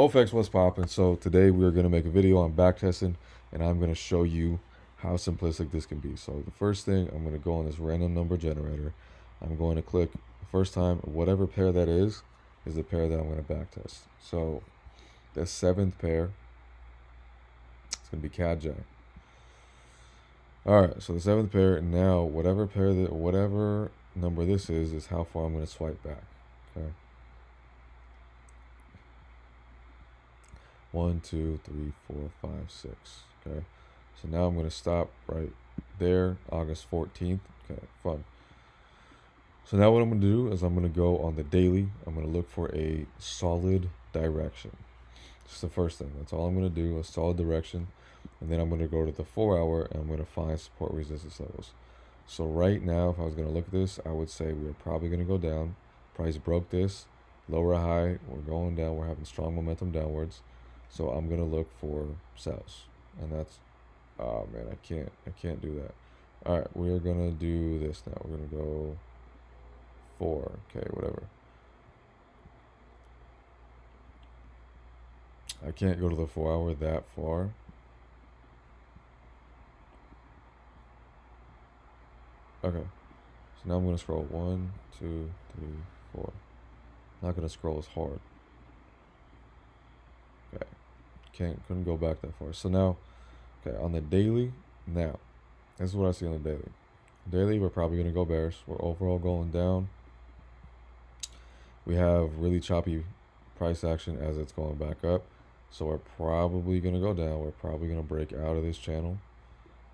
OFX, what's popping? So today we are going to make a video on backtesting, and I'm going to show you how simplistic this can be. So the first thing, I'm going to go on this random number generator. I'm going to click the first time, whatever pair that is the pair that I'm going to backtest. So the seventh pair, it's going to be Cat Jack. All right, so the seventh pair, now whatever number this is how far I'm going to swipe back. Okay. 1, 2, 3, 4, 5, 6. Okay. So now I'm going to stop right there, August 14th. Okay, fun. So now what I'm going to do is I'm going to go on the daily. I'm going to look for a solid direction. That's the first thing. That's all I'm going to do, a solid direction. And then I'm going to go to the 4 hour and I'm going to find support resistance levels. So right now, if I was going to look at this, I would say we're probably going to go down. Price broke this, lower high, we're going down, we're having strong momentum downwards. So I'm going to look for sells. And that's, oh man, I can't do that. All right, we're going to do this now. We're going to go 4, okay, whatever. I can't go to the 4 hour that far. Okay, so now I'm going to scroll 1, 2, 3, 4. I'm not going to scroll as hard. Okay, couldn't go back that far. So now, okay, on the daily, now, this is what I see on the daily. Daily, we're probably going to go bearish. We're overall going down. We have really choppy price action as it's going back up. So we're probably going to go down. We're probably going to break out of this channel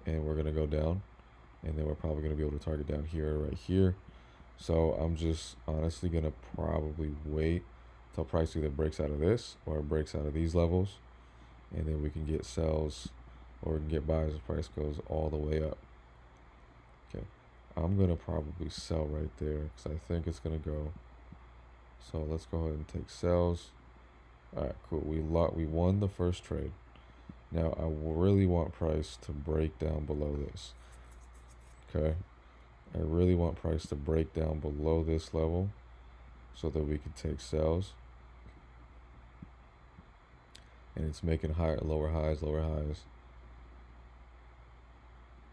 and we're going to go down. And then we're probably going to be able to target down here, right here. So I'm just honestly going to probably wait till price either breaks out of this or it breaks out of these levels. And then we can get sells or we can get buys if price goes all the way up. Okay, I'm going to probably sell right there because I think it's going to go. So let's go ahead and take sells. All right, cool. We won the first trade. Now I really want price to break down below this. Okay, I really want price to break down below this level so that we can take sells. And it's making lower highs. All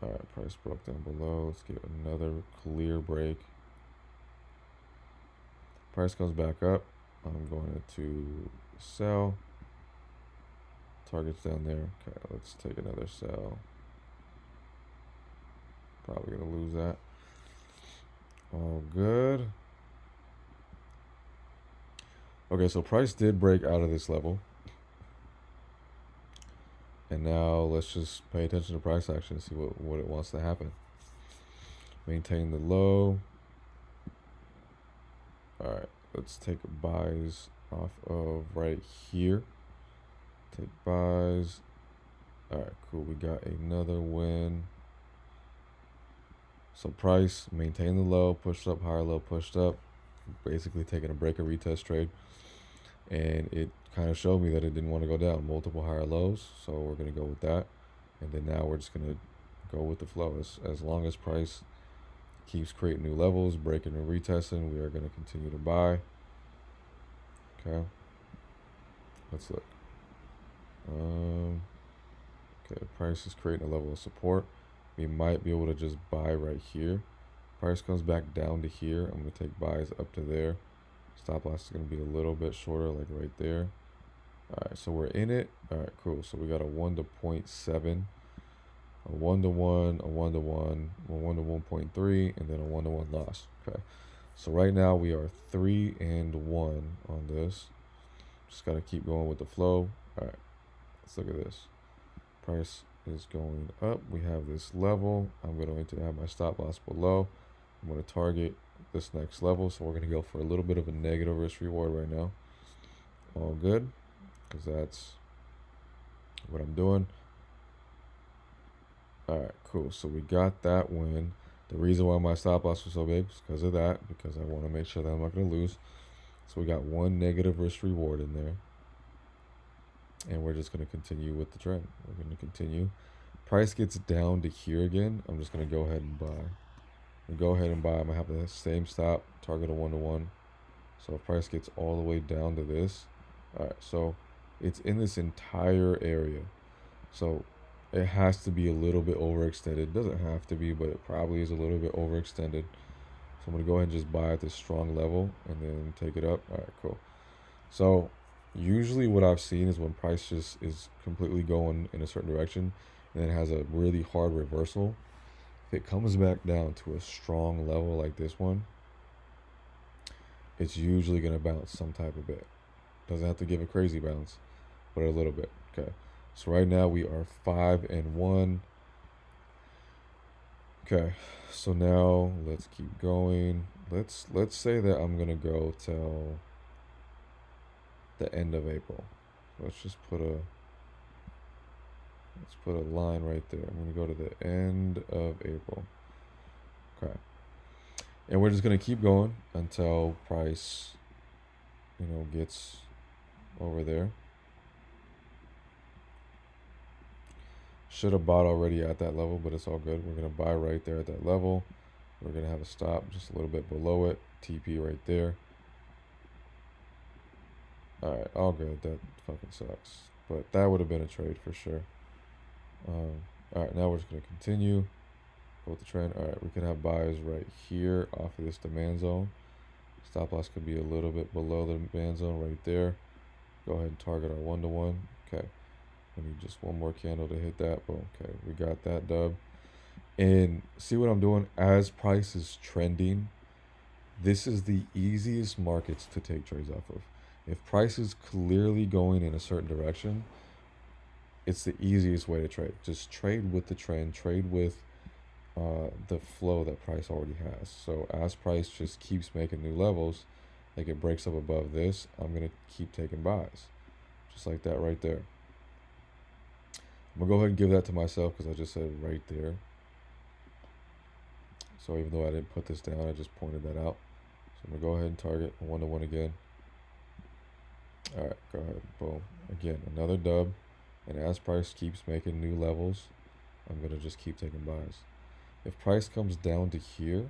right, price broke down below. Let's get another clear break. Price comes back up. I'm going to sell. Target's down there. Okay, let's take another sell. Probably gonna lose that. All good. Okay, so price did break out of this level. And now let's just pay attention to price action and see what it wants to happen. Maintain the low. All right, let's take buys off of right here. Take buys. All right, cool. We got another win. So price, maintain the low, pushed up, higher low, pushed up. Basically taking a break or retest trade. And it kind of showed me that it didn't want to go down. Multiple higher lows, so we're going to go with that. And then now we're just going to go with the flow. As long as price keeps creating new levels, breaking and retesting, we are going to continue to buy. Okay. Let's look. Okay, price is creating a level of support. We might be able to just buy right here. Price comes back down to here. I'm going to take buys up to there. Stop loss is going to be a little bit shorter, like right there. All right, so we're in it. All right, cool. So we got a 1 to 0.7, a 1 to 1, a 1 to 1, a 1 to 1.3, and then a 1 to 1 loss. Okay. So right now we are 3 and 1 on this. Just got to keep going with the flow. All right, let's look at this. Price is going up. We have this level. I'm going to have my stop loss below. I'm going to target this next level, so we're going to go for a little bit of a negative risk reward right now. All good, because that's what I'm doing. All right, cool. So we got that win. The reason why my stop loss was so big was because of that, because I want to make sure that I'm not going to lose. So we got one negative risk reward in there, and we're just going to continue with the trend. We're going to continue. Price gets down to here again. I'm just going to go ahead and buy. I'm going to have the same stop, target a 1 to 1. So if price gets all the way down to this, all right, so It's in this entire area. So it has to be a little bit overextended. It doesn't have to be, but it probably is a little bit overextended. So I'm going to go ahead and just buy at this strong level and then take it up. All right, cool. So usually what I've seen is when price just is completely going in a certain direction and then has a really hard reversal, if it comes back down to a strong level like this one, it's usually going to bounce some type of bit. Doesn't have to give a crazy bounce, but a little bit. Okay. So right now we are 5-1. Okay. So now let's keep going. Let's say that I'm gonna go till the end of April. Let's just put a line right there. I'm gonna go to the end of April. Okay. And we're just gonna keep going until price, gets over there. Should have bought already at that level, but it's all good. We're going to buy right there at that level. We're going to have a stop just a little bit below it. TP right there. All right, all good. That fucking sucks. But that would have been a trade for sure. All right, now we're just going to continue. Go with the trend. All right, we can have buys right here off of this demand zone. Stop loss could be a little bit below the demand zone right there. Go ahead and target our 1-to-1. Okay. We need just one more candle to hit that. Boom. Okay, we got that dub. And see what I'm doing? As price is trending, this is the easiest markets to take trades off of. If price is clearly going in a certain direction, it's the easiest way to trade. Just trade with the trend, trade with the flow that price already has. So as price just keeps making new levels, like it breaks up above this, I'm going to keep taking buys. Just like that right there. I'm going to go ahead and give that to myself because I just said right there. So even though I didn't put this down, I just pointed that out. So I'm going to go ahead and target a 1-to-1 again. All right, go ahead. Boom. Again, another dub. And as price keeps making new levels, I'm going to just keep taking buys. If price comes down to here,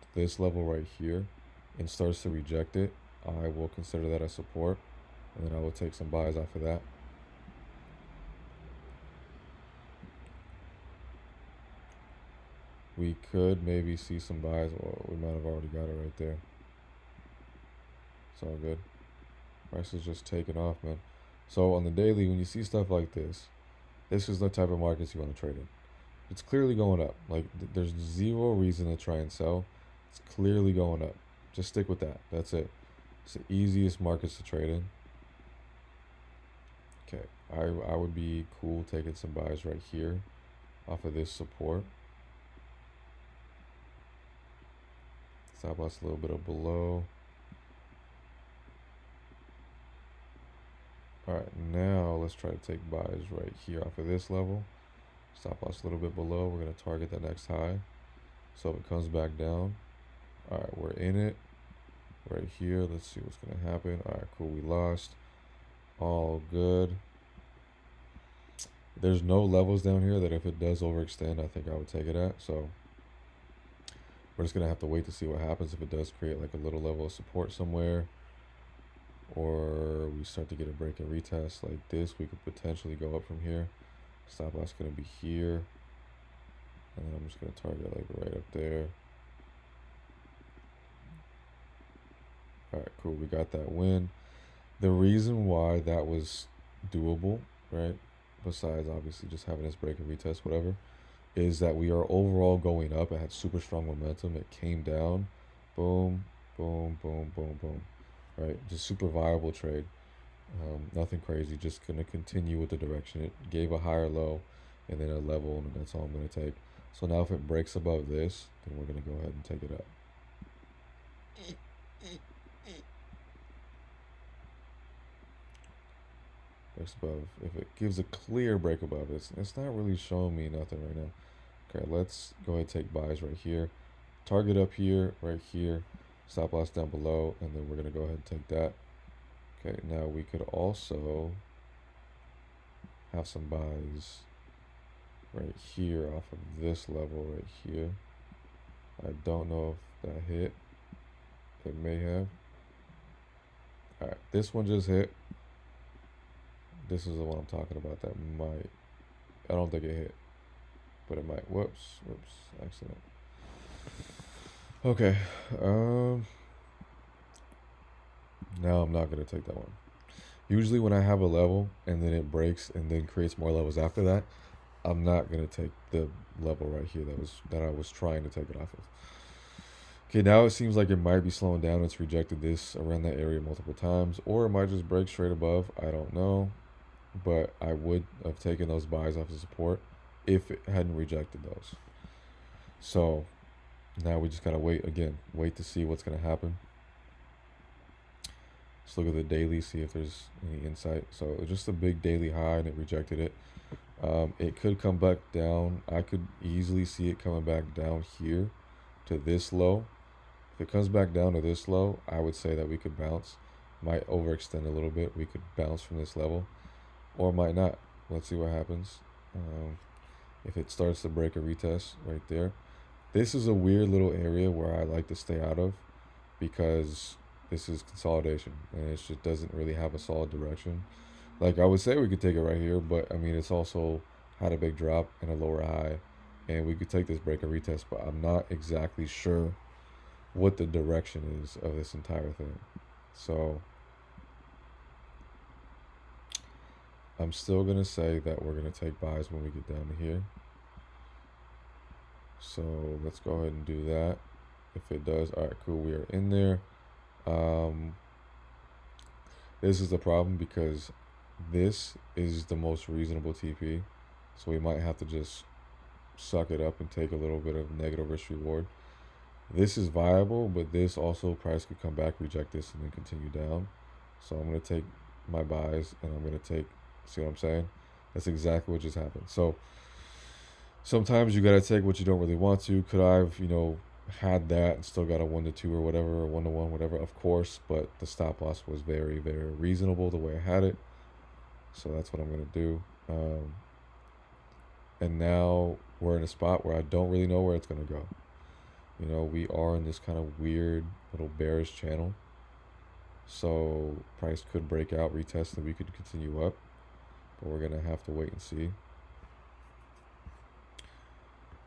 to this level right here, and starts to reject it, I will consider that a support. And then I will take some buys off of that. We could maybe see some buys. Well, we might have already got it right there. It's all good. Price is just taking off, man. So on the daily, when you see stuff like this is the type of markets you want to trade in. It's clearly going up. Like, there's zero reason to try and sell. It's clearly going up. Just stick with that. That's it. It's the easiest markets to trade in. Okay, I would be cool taking some buys right here off of this support. Stop loss a little bit of below. All right, now let's try to take buys right here off of this level. Stop loss a little bit below. We're going to target the next high. So if it comes back down, all right, we're in it right here. Let's see what's going to happen. All right, cool. We lost. All good. There's no levels down here that if it does overextend, I think I would take it at. So we're just going to have to wait to see what happens if it does create like a little level of support somewhere, or we start to get a break and retest like this. We could potentially go up from here. Stop loss going to be here. And then I'm just going to target like right up there. All right, cool. We got that win. The reason why that was doable, right, besides obviously just having this break and retest, whatever, is that we are overall going up. It had super strong momentum. It came down. Boom, boom, boom, boom, boom. Right? Just super viable trade. Nothing crazy. Just going to continue with the direction. It gave a higher low and then a level, and that's all I'm going to take. So now if it breaks above this, then we're going to go ahead and take it up. Breaks above. If it gives a clear break above, it's not really showing me nothing right now. Okay, let's go ahead and take buys right here. Target up here, right here. Stop loss down below, and then we're going to go ahead and take that. Okay, now we could also have some buys right here off of this level right here. I don't know if that hit. It may have. All right, this one just hit. this is the one I'm talking about that might, I don't think it hit, but it might. Whoops, accident. Okay, now I'm not gonna take that one. Usually when I have a level and then it breaks and then creates more levels after that, I'm not gonna take the level right here that I was trying to take it off of. Okay, now it seems like it might be slowing down. It's rejected this around that area multiple times, or it might just break straight above. I don't know, but I would have taken those buys off of support if it hadn't rejected those. So now we just gotta wait again, wait to see what's gonna happen. Let's look at the daily, see if there's any insight. So just a big daily high and it rejected it. It could come back down. I could easily see it coming back down here to this low. If it comes back down to this low, I would say that we could bounce. Might overextend a little bit. We could bounce from this level, or might not. Let's see what happens. If it starts to break a retest right there, this is a weird little area where I like to stay out of because this is consolidation and it just doesn't really have a solid direction. Like I would say we could take it right here, but I mean it's also had a big drop and a lower high, and we could take this break and retest, but I'm not exactly sure what the direction is of this entire thing. So I'm still gonna say that we're gonna take buys when we get down to here. So let's go ahead and do that. If it does, all right, cool, we are in there. This is the problem because this is the most reasonable TP, so we might have to just suck it up and take a little bit of negative risk reward. This is viable, but this also price could come back, reject this, and then continue down. So I'm going to take my buys and I'm going to take, see what I'm saying? That's exactly what just happened. So sometimes you got to take what you don't really want to. Could I have, had that and still got a 1 to 2 or whatever, or 1 to 1, whatever, of course, but the stop loss was very, very reasonable the way I had it. So that's what I'm going to do. And now we're in a spot where I don't really know where it's going to go. We are in this kind of weird little bearish channel. So price could break out, retest, and we could continue up. But we're going to have to wait and see.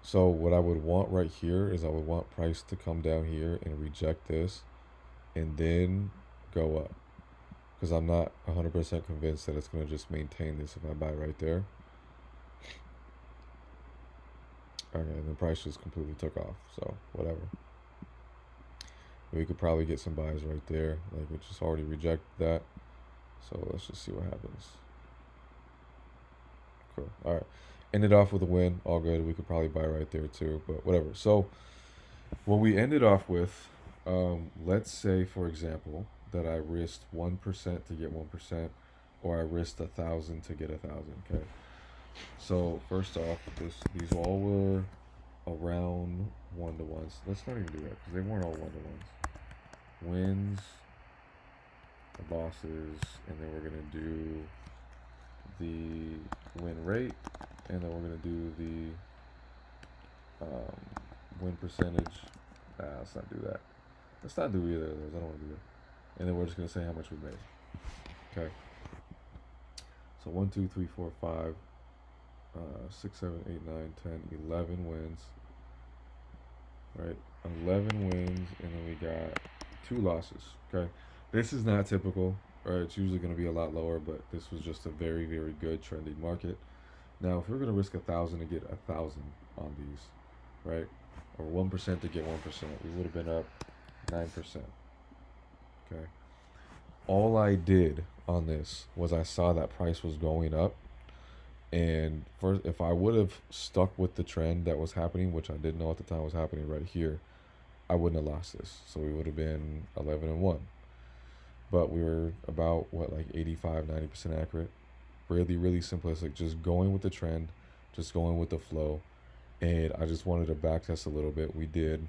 So what I would want right here is I would want price to come down here and reject this and then go up. Because I'm not 100% convinced that it's going to just maintain this if I buy right there. Okay, and the price just completely took off, so whatever. We could probably get some buys right there. Like, we just already rejected that. So let's just see what happens. Cool. All right. Ended off with a win. All good. We could probably buy right there too, but whatever. So what we ended off with, let's say, for example, that I risked 1% to get 1%, or I risked 1,000 to get 1,000. Okay. So first off, these all were around 1-to-1s. Let's not even do that because they weren't all 1-to-1s. Wins, losses, and then we're gonna do the win rate, and then we're gonna do the win percentage. Let's not do that. Let's not do either of those. I don't want to do that. And then we're just gonna say how much we made. Okay. So 1, 2, 3, 4, 5. 6, 7, 8, 9, 10, 11 wins. Right, 11 wins, and then we got 2 losses. Okay, this is not typical. Right, it's usually going to be a lot lower, but this was just a very, very good trending market. Now, if we're going to risk 1,000 to get 1,000 on these, right, or 1% to get 1%, we would have been up 9%. Okay, all I did on this was I saw that price was going up. And first, if I would have stuck with the trend that was happening, which I didn't know at the time was happening right here, I wouldn't have lost this. So we would have been 11-1. But we were about, 85, 90% accurate. Really, really simplistic. Just going with the trend, just going with the flow. And I just wanted to backtest a little bit. We did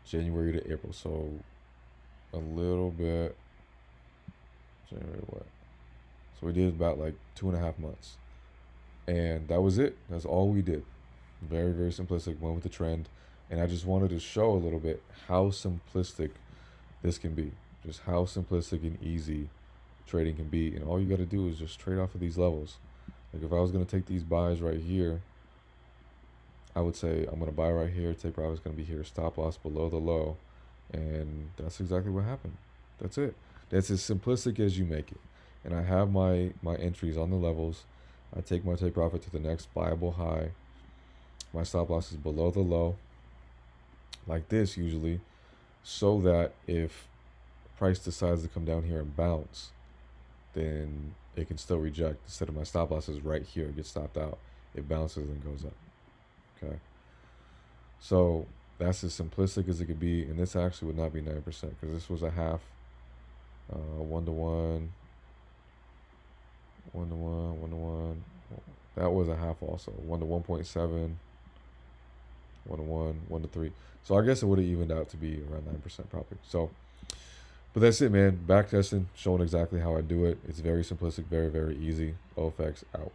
January to April. So a little bit. January what? So we did about 2.5 months. And that was it. That's all we did. Very, very simplistic. Went with the trend. And I just wanted to show a little bit how simplistic this can be. Just how simplistic and easy trading can be. And all you got to do is just trade off of these levels. Like if I was going to take these buys right here, I would say I'm going to buy right here, take profit is going to be here, stop loss below the low. And that's exactly what happened. That's it. That's as simplistic as you make it. And I have my entries on the levels. I take my take profit to the next buyable high. My stop loss is below the low, like this usually, so that if price decides to come down here and bounce, then it can still reject. Instead of my stop loss is right here, it gets stopped out. It bounces and goes up. Okay. So that's as simplistic as it could be. And this actually would not be 9% because this was a half, 1-to-1, 1-to-1, 1-to-1. That was a half also. 1-to-1.7, 1-to-1, 1-to-3. So I guess it would have evened out to be around 9% probably. So, but that's it, man. Back testing, showing exactly how I do it. It's very simplistic, very, very easy. OFX out.